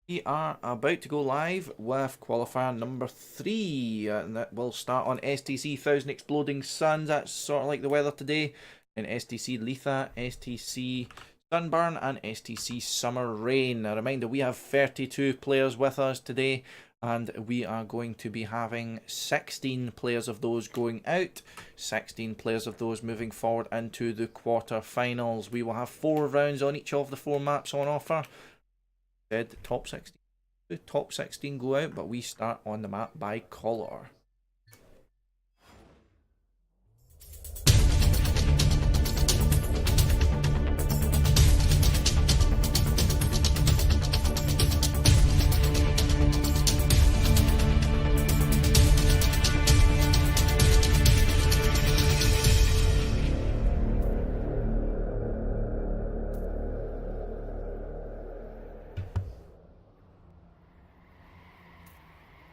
We are about to go live with qualifier number 3, and that will start on STC 1000 Exploding Suns. That's sort of like the weather today in STC Letha, STC Sunburn, and STC Summer Rain. A reminder, we have 32 players with us today, and we are going to be having 16 players of those going out, 16 players of those moving forward into the quarter-finals. We will have 4 rounds on each of the 4 maps on offer. Said top 16. The top 16 go out, but we start on the map by colour.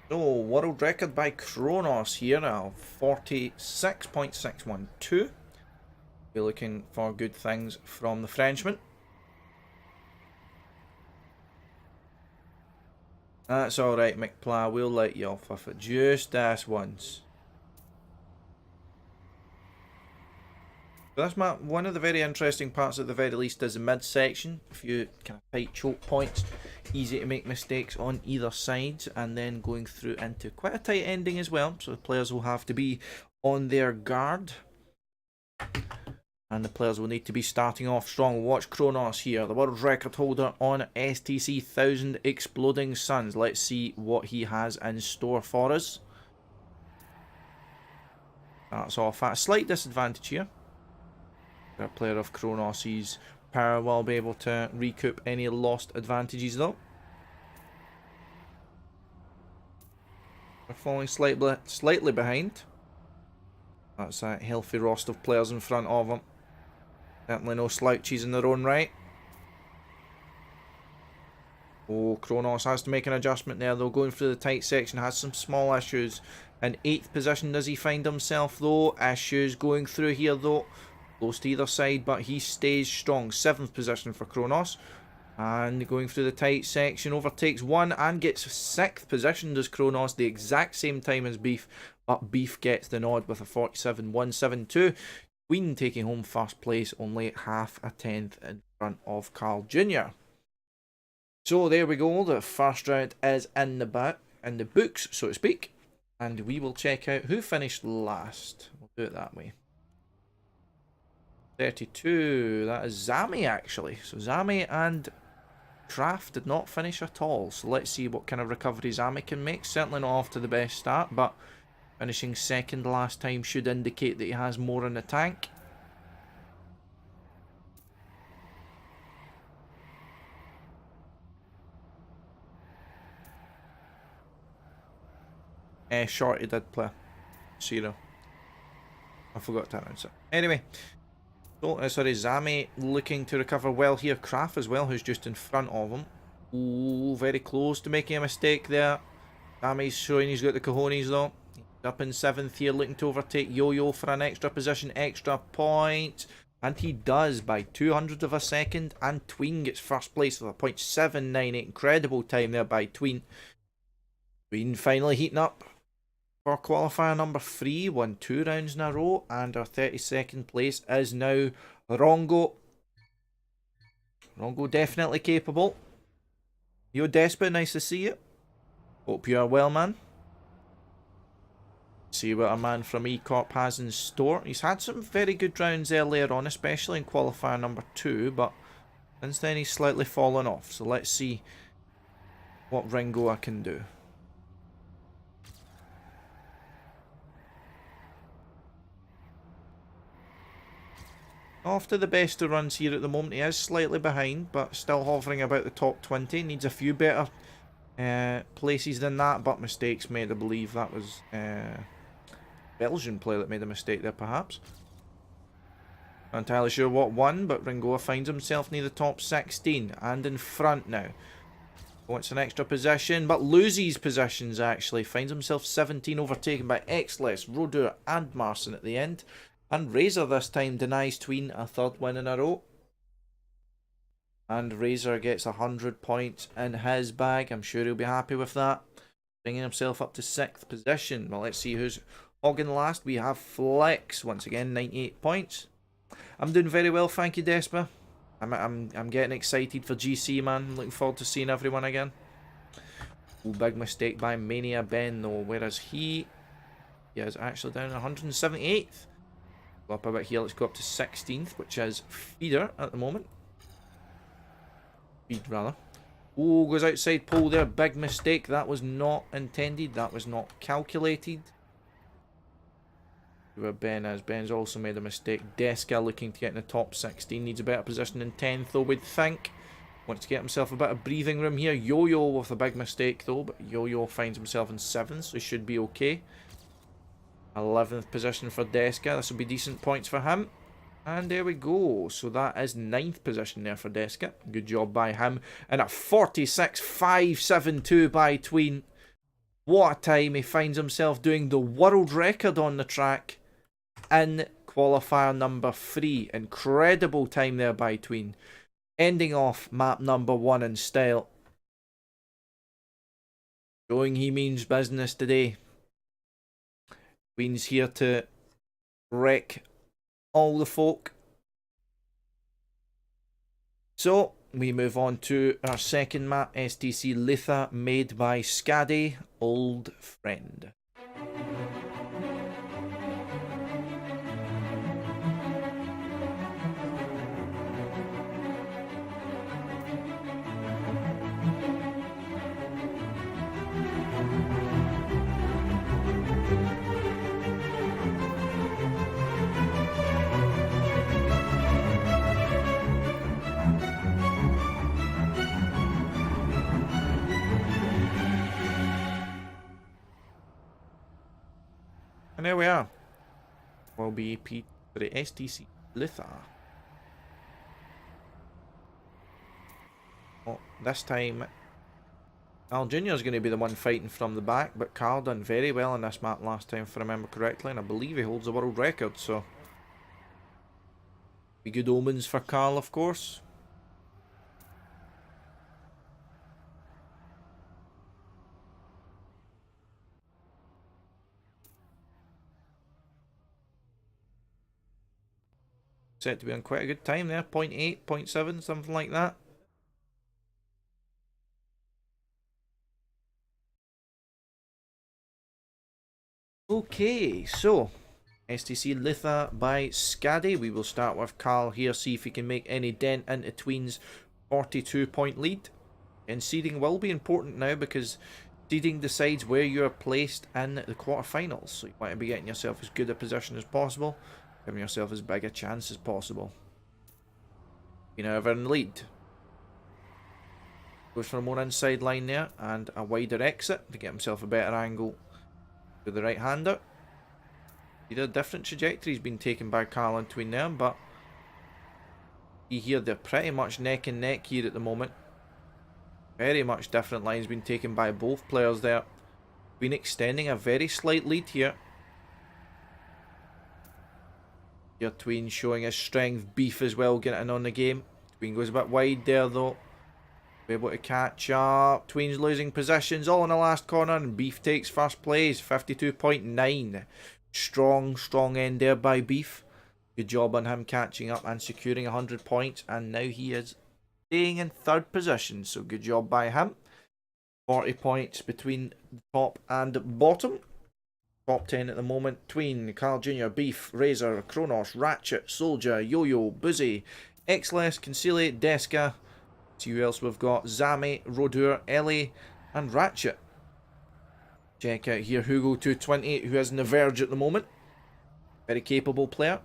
So, world record by Kronos here of 46.612. We're looking for good things from the Frenchman. That's alright, McPla, we'll let you off with it just this once. So this map, one of the very interesting parts at the very least is the midsection. A few kind of tight choke points, easy to make mistakes on either side, and then going through into quite a tight ending as well. So the players will have to be on their guard. And the players will need to be starting off strong. Watch Kronos here, the world record holder on STC 1000 Exploding Suns. Let's see what he has in store for us. That's off at a slight disadvantage here. A player of Kronos' power will be able to recoup any lost advantages though. We're falling slightly behind. That's a healthy roster of players in front of them. Certainly no slouches in their own right. Oh, Kronos has to make an adjustment there though. Going through the tight section, has some small issues. In 8th position does he find himself though. Issues going through here though. Close to either side, but he stays strong. 7th position for Kronos. And going through the tight section, overtakes one and gets 6th position does Kronos, the exact same time as Beef, but Beef gets the nod with a 47.172. Queen taking home first place, only half a tenth in front of Carl Jr. So there we go, the first round is in the books, so to speak. And we will check out who finished last. We'll do it that way. 32, that is Zami actually. So Zami and Kraft did not finish at all. So let's see what kind of recovery Zami can make. Certainly not off to the best start, but finishing second last time should indicate that he has more in the tank. Shorty did play 0. I forgot to announce it. Anyway. Oh, sorry, Zami looking to recover well here. Kraft as well, who's just in front of him. Ooh, very close to making a mistake there. Zami's showing he's got the cojones though. He's up in 7th here, looking to overtake Yo-Yo for an extra position, extra point. And he does by 200 of a second. And Tween gets first place with a .798. Incredible time there by Tween. Tween finally heating up for qualifier number 3, won 2 rounds in a row, and our 32nd place is now Rongo. Rongo definitely capable. Yo Despa, nice to see you. Hope you are well, man. See what a man from E-Corp has in store. He's had some very good rounds earlier on, especially in qualifier number 2, but since then he's slightly fallen off. So let's see what Ringo can do. Off to the best of runs here at the moment. He is slightly behind, but still hovering about the top 20. Needs a few better places than that, but mistakes made. I believe that was Belgian player that made a mistake there, perhaps. Not entirely sure what won, but Ringoa finds himself near the top 16 and in front now. Wants an extra position, but loses positions actually. Finds himself 17, overtaken by Xless, Rodur, and Marson at the end. And Razor this time denies Tween a 3rd win in a row. And Razor gets 100 points in his bag. I'm sure he'll be happy with that. Bringing himself up to 6th position. Well, let's see who's hogging last. We have Flex, once again, 98 points. I'm doing very well, thank you, Despa. I'm getting excited for GC, man. Looking forward to seeing everyone again. Oh, big mistake by Mania Ben, though. Whereas he is actually down 178th. Go up a bit here. Let's go up to 16th, which is Feeder at the moment. Feed, rather. Oh, goes outside pole there. Big mistake. That was not intended. That was not calculated. Where Ben is. Ben's also made a mistake. Deska looking to get in the top 16. Needs a better position in 10th, though, we'd think. Wants to get himself a bit of breathing room here. Yo-Yo with a big mistake, though. But Yo-Yo finds himself in 7th, so he should be okay. 11th position for Deska. This will be decent points for him. And there we go. So that is 9th position there for Deska. Good job by him. And a 46.572 by Tween. What a time. He finds himself doing the world record on the track in qualifier number 3. Incredible time there by Tween. Ending off map number 1 in style. Showing he means business today. Tween's here to wreck all the folk. So we move on to our second map, STC Litha, made by Skadi, old friend. And there we are. Will be EP for the STC Litha. Well, this time Carl Jr. is going to be the one fighting from the back, but Carl done very well on this map last time, if I remember correctly, and I believe he holds the world record, so be good omens for Carl, of course. Set to be on quite a good time there, 0.8, 0.7, something like that. Okay, so STC Litha by Skadi. We will start with Carl here, see if he can make any dent into Tween's 42-point lead. And seeding will be important now because seeding decides where you are placed in the quarterfinals. So you want to be getting yourself as good a position as possible, giving yourself as big a chance as possible. You know, ever in the lead. Goes for a more inside line there and a wider exit to get himself a better angle to the right-hander. Either different trajectories being taken by Carl and Tween there, but you hear they're pretty much neck and neck here at the moment. Very much different lines being taken by both players there. Tween extending a very slight lead here. Here Tween showing his strength. Beef as well getting on the game. Tween goes a bit wide there though. Be able to catch up. Tween's losing positions all in the last corner and Beef takes first place. 52.9. Strong end there by Beef. Good job on him catching up and securing 100 points. And now he is staying in 3rd position. So good job by him. 40 points between the top and bottom. Top 10 at the moment. Tween, Carl Jr., Beef, Razor, Kronos, Ratchet, Soldier, Yo-Yo, Buzzy, Xless, Conciliate, Deska. See who else we've got. Zami, Rodur, Ellie, and Ratchet. Check out here Hugo228, who is in the Verge at the moment. Very capable player.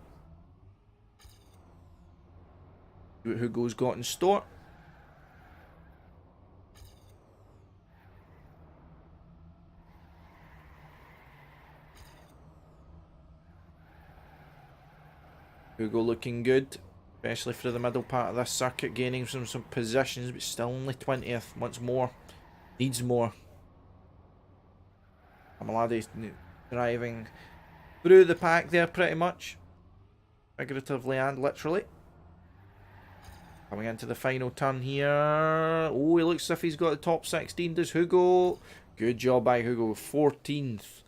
See what Hugo's got in store. Hugo looking good. Especially through the middle part of this circuit, gaining some positions, but still only 20th. Wants more. Needs more. Amaladi's driving through the pack there pretty much. Figuratively and literally. Coming into the final turn here. Oh, he looks as if he's got the top 16. Does Hugo? Good job by Hugo. 14th.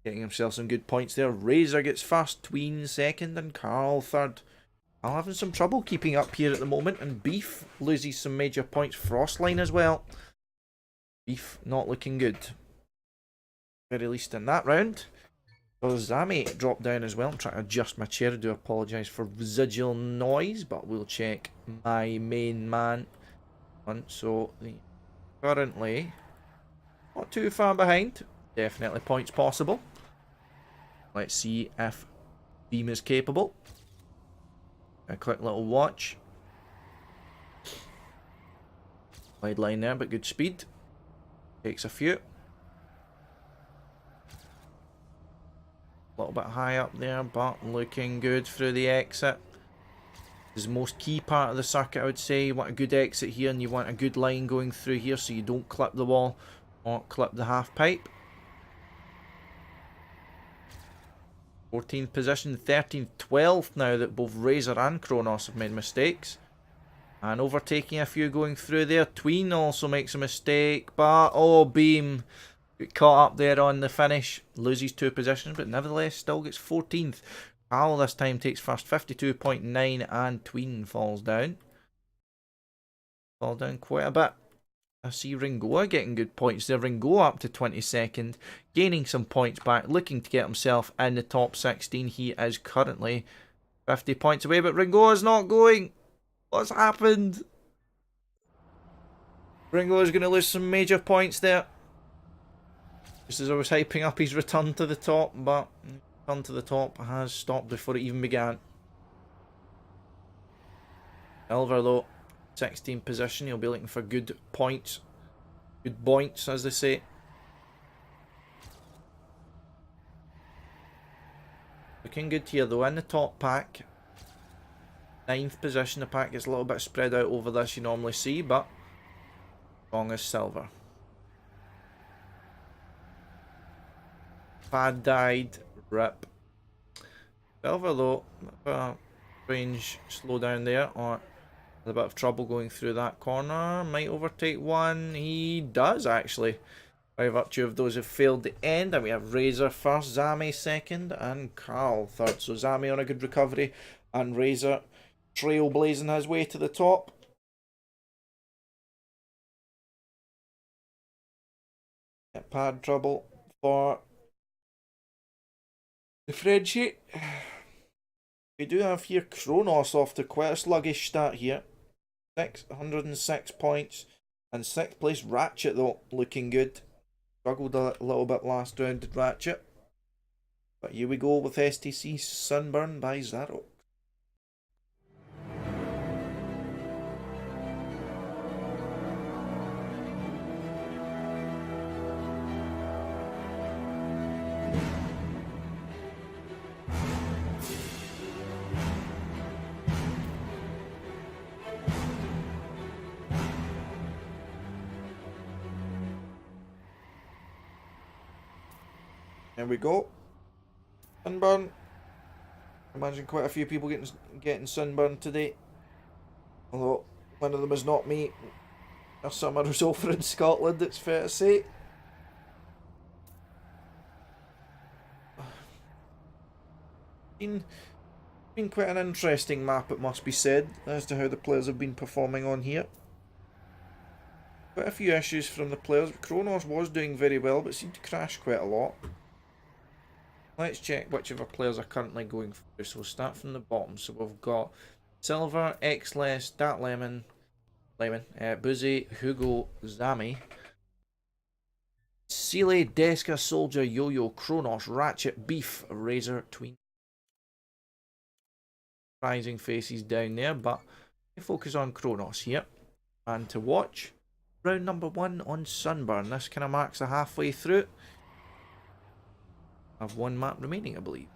Getting himself some good points there. Razor gets first. Tween second. And Carl third. Carl having some trouble keeping up here at the moment. And Beef loses some major points. Frostline as well. Beef not looking good. Very least in that round. So Zami dropped down as well. I'm trying to adjust my chair. I do apologise for residual noise, but we'll check my main man. So currently not too far behind. Definitely points possible. Let's see if Beam is capable. A quick little watch. Wide line there, but good speed. Takes a few. A little bit high up there, but looking good through the exit. This is the most key part of the circuit, I would say. You want a good exit here, and you want a good line going through here so you don't clip the wall or clip the half pipe. 14th position, 13th, 12th now that both Razor and Kronos have made mistakes. And overtaking a few going through there. Tween also makes a mistake, but oh, Beam got caught up there on the finish. Loses 2 positions, but nevertheless still gets 14th. Carl this time takes first, 52.9, and Tween falls down. Fall down quite a bit. I see Ringoa getting good points there. Ringoa up to 22nd, gaining some points back, looking to get himself in the top 16. He is currently 50 points away, but Ringoa's not going. What's happened? Ringoa's going to lose some major points there. Just as I was hyping up his return to the top, but return to the top has stopped before it even began. Silver though, 16th position. He'll be looking for good points. Good points, as they say. Looking good here though, in the top pack. 9th position. The pack gets a little bit spread out over this you normally see, but strong as silver. Pad died. Rip. Silver though, range slow down there, or a bit of trouble going through that corner. Might overtake one. He does actually, by virtue of those who failed the end. And we have Razor first, Zami second, and Carl third. So Zami on a good recovery, and Razor trailblazing his way to the top. Pad trouble for the Frenchie. We do have here Kronos off to quite a sluggish start here. 606 points. And 6th place Ratchet though, looking good. Struggled a little bit last round, did Ratchet. But here we go with STC Sunburn by Zaro. There we go. Sunburn. Imagine quite a few people getting sunburned today. Although one of them is not me. A summer is over in Scotland, it's fair to say. Been quite an interesting map, it must be said, as to how the players have been performing on here. Quite a few issues from the players. Kronos was doing very well, but seemed to crash quite a lot. Let's check which of our players are currently going through. So we'll start from the bottom. So we've got Silver, Xless, Dat Lemon, Boozy, Hugo, Zami, Sealy, Deska, Soldier, Yo-Yo, Kronos, Ratchet, Beef, Razor, Tween. Rising faces down there, but we focus on Kronos here. And to watch, round number 1 on Sunburn. This kind of marks a halfway through. I have 1 map remaining, I believe.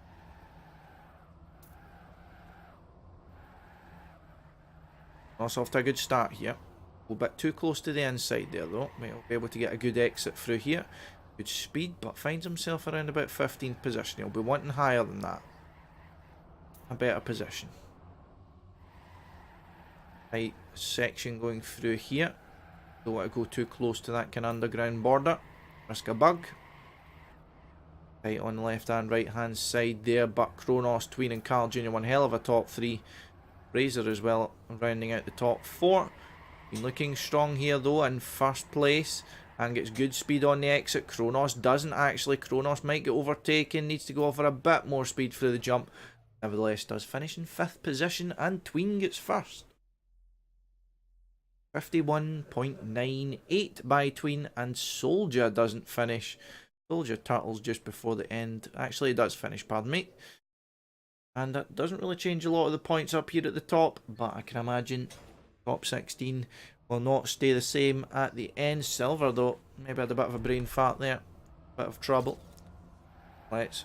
Also off to a good start here. A little bit too close to the inside there though. Might be able to get a good exit through here. Good speed, but finds himself around about 15th position. He'll be wanting higher than that. A better position. Right, section going through here. Don't want to go too close to that kind of underground border. Risk a bug. Right on the left and right hand side there, but Kronos, Tween and Carl Jr. one hell of a top 3. Razor as well, rounding out the top 4. Been looking strong here though in first place and gets good speed on the exit. Kronos doesn't actually. Kronos might get overtaken, needs to go for a bit more speed through the jump. Nevertheless does finish in 5th position and Tween gets first. 51.98 by Tween, and Soldier doesn't finish. Soldier turtles just before the end. Actually, it does finish, pardon me. And that doesn't really change a lot of the points up here at the top, but I can imagine top 16 will not stay the same at the end. Silver, though, maybe had a bit of a brain fart there. Bit of trouble. Let's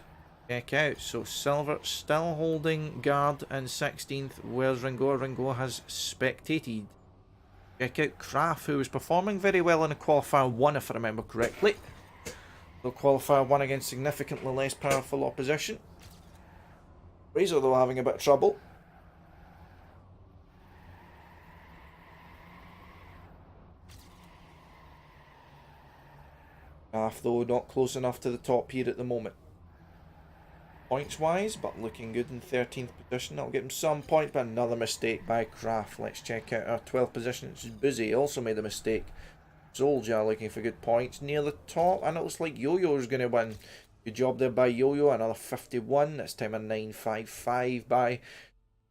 check out. So, Silver still holding guard in 16th. Where's Ringo? Ringo has spectated. Check out Kraft, who was performing very well in a Qualifier 1, if I remember correctly. The Qualifier 1 against significantly less powerful opposition. Razor, though, having a bit of trouble. Kraft, though, not close enough to the top here at the moment. Points-wise, but looking good in 13th position. That'll get him some points, but another mistake by Kraft. Let's check out our 12th position. It's Buzzy, also made a mistake. Soldier looking for good points near the top, and it looks like Yo-Yo is going to win. Good job there by Yo-Yo, another 51. This time a 9.55 by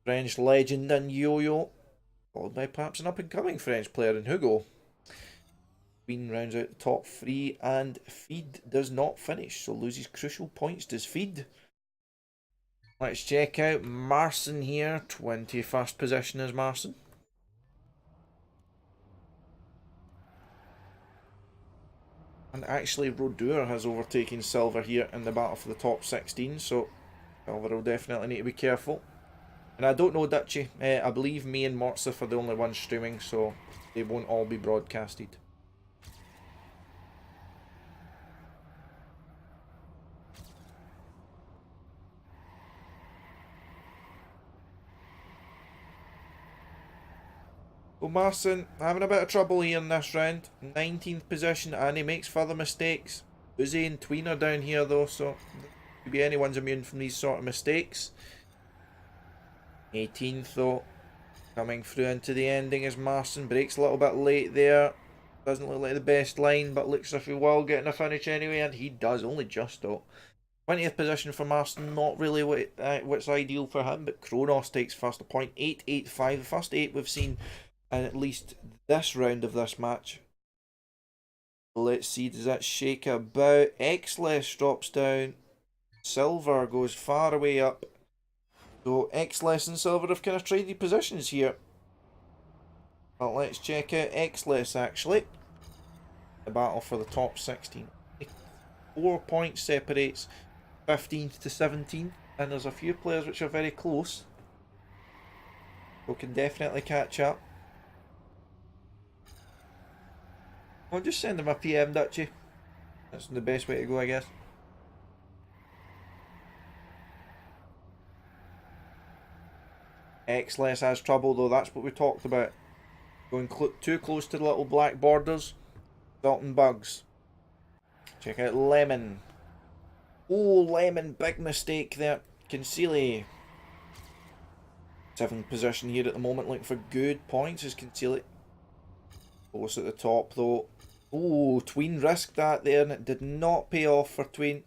French legend and Yo-Yo. Followed by perhaps an up-and-coming French player in Hugo. Queen rounds out the top 3, and Feed does not finish, so loses crucial points. Does Feed? Let's check out Marson here. 21st position is Marson. And actually Rodur has overtaken Silver here in the battle for the top 16, so Silver will definitely need to be careful. And I don't know Dutchy, I believe me and Mortsiith are the only ones streaming, so they won't all be broadcasted. Well, Marson having a bit of trouble here in this round. 19th position, and he makes further mistakes. Uzi and Tween are down here though, so could be anyone's immune from these sort of mistakes. 18th though, coming through into the ending as Marson breaks a little bit late there. Doesn't look like the best line, but looks as if he will get in a finish anyway, and he does, only just though. 20th position for Marson, not really what's ideal for him, but Kronos takes first, a point 8.85, the first 8 we've seen in at least this round of this match. Let's see, does that shake about? Xless drops down. Silver goes far away up. So Xless and Silver have kind of traded positions here. But let's check out Xless actually. The battle for the top 16. 4 points separates 15th to 17th. And there's a few players which are very close. Who can definitely catch up. I'll just send him a PM, Dutchy. That's the best way to go, I guess. Xless has trouble though, that's what we talked about. Going too close to the little black borders. Dalton bugs. Check out Lemon. Oh, Lemon, big mistake there. Concealy. 7th position here at the moment, looking for good points is Concealy. Close at the top though. Oh, Tween risked that there and it did not pay off for Tween.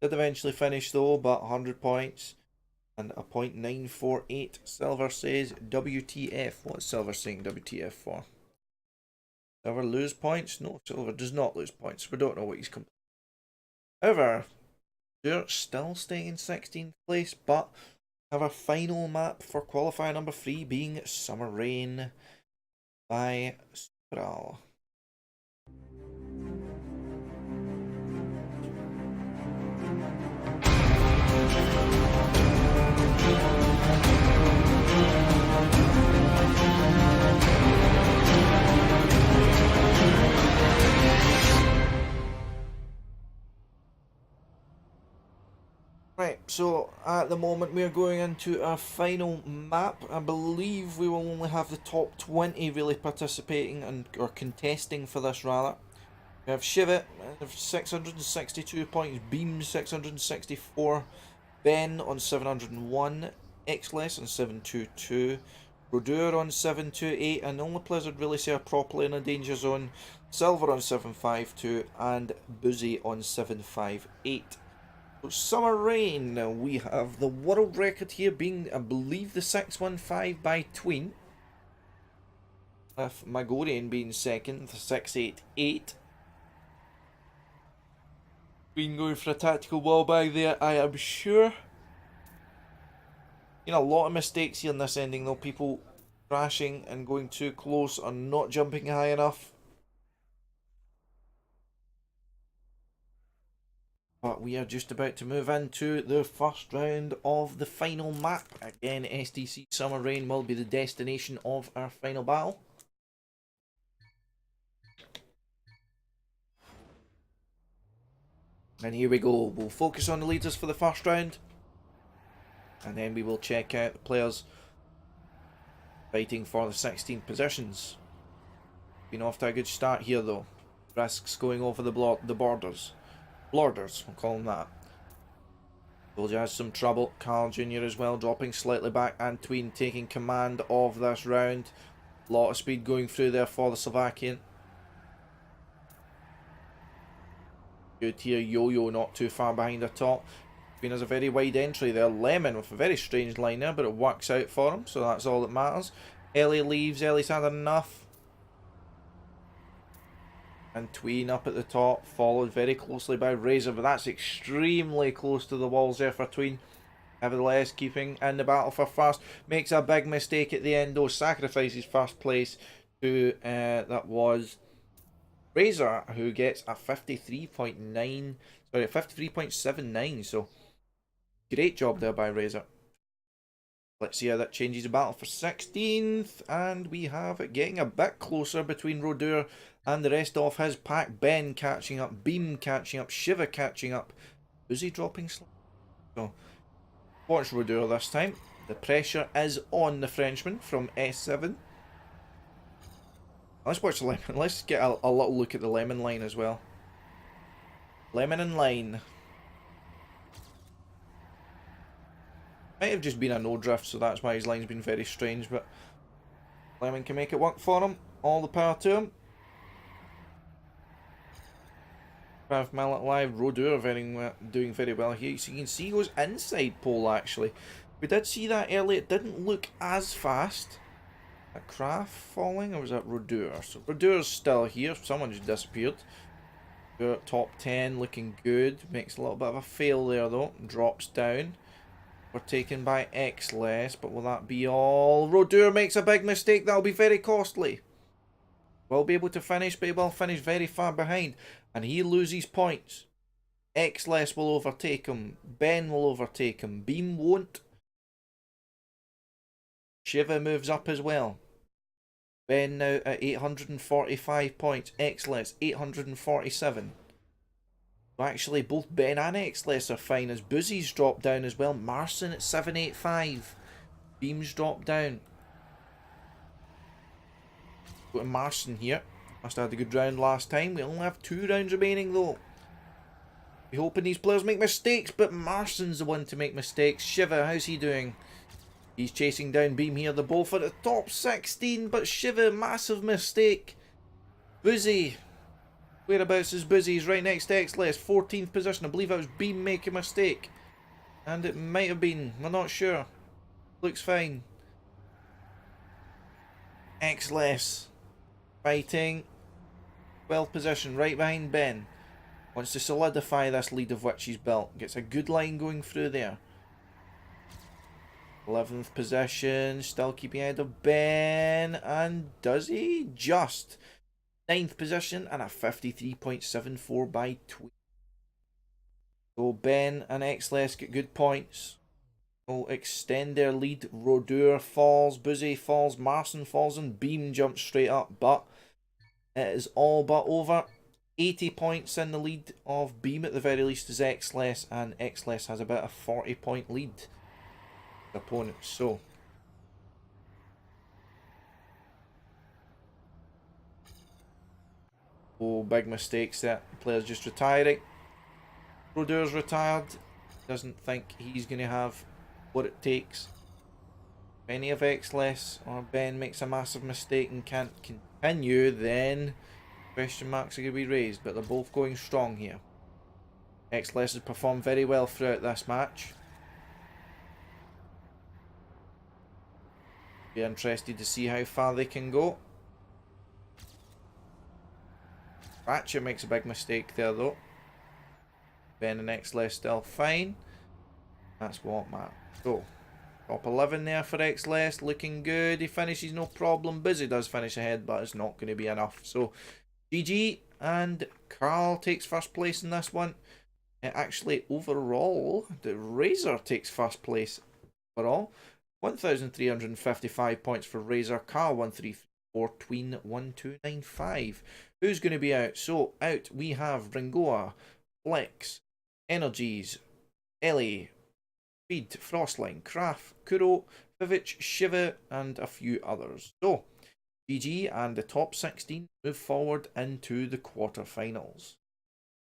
Did eventually finish though, but 100 points. And a .948. Silver says WTF. What's Silver saying WTF for? Silver lose points? No, Silver does not lose points. We don't know what he's come. However, they're still staying in 16th place, but have a final map for qualifier number 3 being Summer Rain by Spiral. Right, so at the moment we're going into our final map. I believe we will only have the top 20 really participating and or contesting for this rather. We have Shivet, 662 points, Beam 664, Ben on 701, Xless on 722, Rodur on 728, and the only players I'd really say are properly in a danger zone, Silver on 752, and Boozy on 758. Summer Rain, we have the world record here being, I believe, the 615 by Tween. With Magorian being second, the 688. Tween going for a tactical wall bag there, I am sure. You know, a lot of mistakes here in this ending though. People crashing and going too close or not jumping high enough. But we are just about to move into the first round of the final map. Again, STC Summer Rain will be the destination of our final battle. And here we go. We'll focus on the leaders for the first round. And then we will check out the players fighting for the 16th positions. Been off to a good start here though. Risks going over the borders. Blorders, we'll call them that. Soldier has some trouble. Carl Jr. as well, dropping slightly back, and Tween taking command of this round. A lot of speed going through there for the Slovakian. Good here, Yo-Yo not too far behind at all. Tween has a very wide entry there. Lemon with a very strange line there, but it works out for him, so that's all that matters. Ellie leaves, Ellie's had enough. And Tween up at the top, followed very closely by Razor, but that's extremely close to the walls there for Tween. Nevertheless, keeping in the battle for first. Makes a big mistake at the end though, sacrifices first place to, that was Razor, who gets a 53.9, sorry, a 53.79, so great job there by Razor. Let's see how that changes the battle for 16th, and we have it getting a bit closer between Rodur and the rest of his pack. Ben catching up, Beam catching up, Shiva catching up. Boozy dropping slightly. So, watch Rodur this time. The pressure is on the Frenchman from S7. Let's watch the Lemon. Let's get a little look at the Lemon line as well. Lemon and line. Might have just been a no drift, so that's why his line's been very strange, but Lemon can make it work for him. All the power to him. 5 minute live, Rodur doing very well here. So you can see he goes inside pole actually. We did see that earlier, it didn't look as fast. That Craft falling, or was that Rodur? So Rodur's still here, someone just disappeared. Rodur top 10, looking good. Makes a little bit of a fail there though, drops down. We're taken by Xless, but will that be all? Rodur makes a big mistake, that'll be very costly. Will be able to finish, but he will finish very far behind. And he loses points. Xless will overtake him. Ben will overtake him. Beam won't. Shiva moves up as well. Ben now at 845 points. Xless 847. Actually, both Ben and Xless are fine as Boozy's dropped down as well. Marson at 785. Beam's dropped down. Go to Marson here. Must have had a good round last time. We only have 2 rounds remaining though. We're hoping these players make mistakes, but Marson's the one to make mistakes. Shiva, how's he doing? He's chasing down Beam here. They're both at the top 16, but Shiva, massive mistake. Boozy. Whereabouts is Boozy? He's right next to Xless. 14th position. I believe that was Beam making a mistake. And it might have been. We're not sure. Looks fine. Xless. Fighting. 12th position. Right behind Ben. Wants to solidify this lead of which he's built. Gets a good line going through there. 11th position. Still keeping ahead of Ben. And does he? Just. 9th position and a 53.74 by Tween. So Ben and Xless get good points. Will extend their lead. Rodur falls, Boozy falls, Marson falls, and Beam jumps straight up. But it is all but over. 80 points in the lead of Beam at the very least is Xless, and Xless has about a 40-point lead opponent. So oh, big mistakes that player's just retiring. Brodeur's retired. Doesn't think he's going to have what it takes. If any of Xless or Ben makes a massive mistake and can't continue, then question marks are going to be raised. But they're both going strong here. Xless has performed very well throughout this match. Be interested to see how far they can go. Ratchet makes a big mistake there though. Ben and Xless still fine. That's what matters. So, top 11 there for Xless, looking good. He finishes no problem. Busy does finish ahead, but it's not going to be enough. So, GG, and Carl takes first place in this one. Actually, overall, the Razor takes first place overall. 1,355 points for Razor. Carl 134, Tween 1295. Who's going to be out? So, out we have Ringoa, Flex, Energies, Ellie, Speed, Frostline, Kraft, Kuro, Vivich, Shiva, and a few others. So, GG, and the top 16 move forward into the quarterfinals.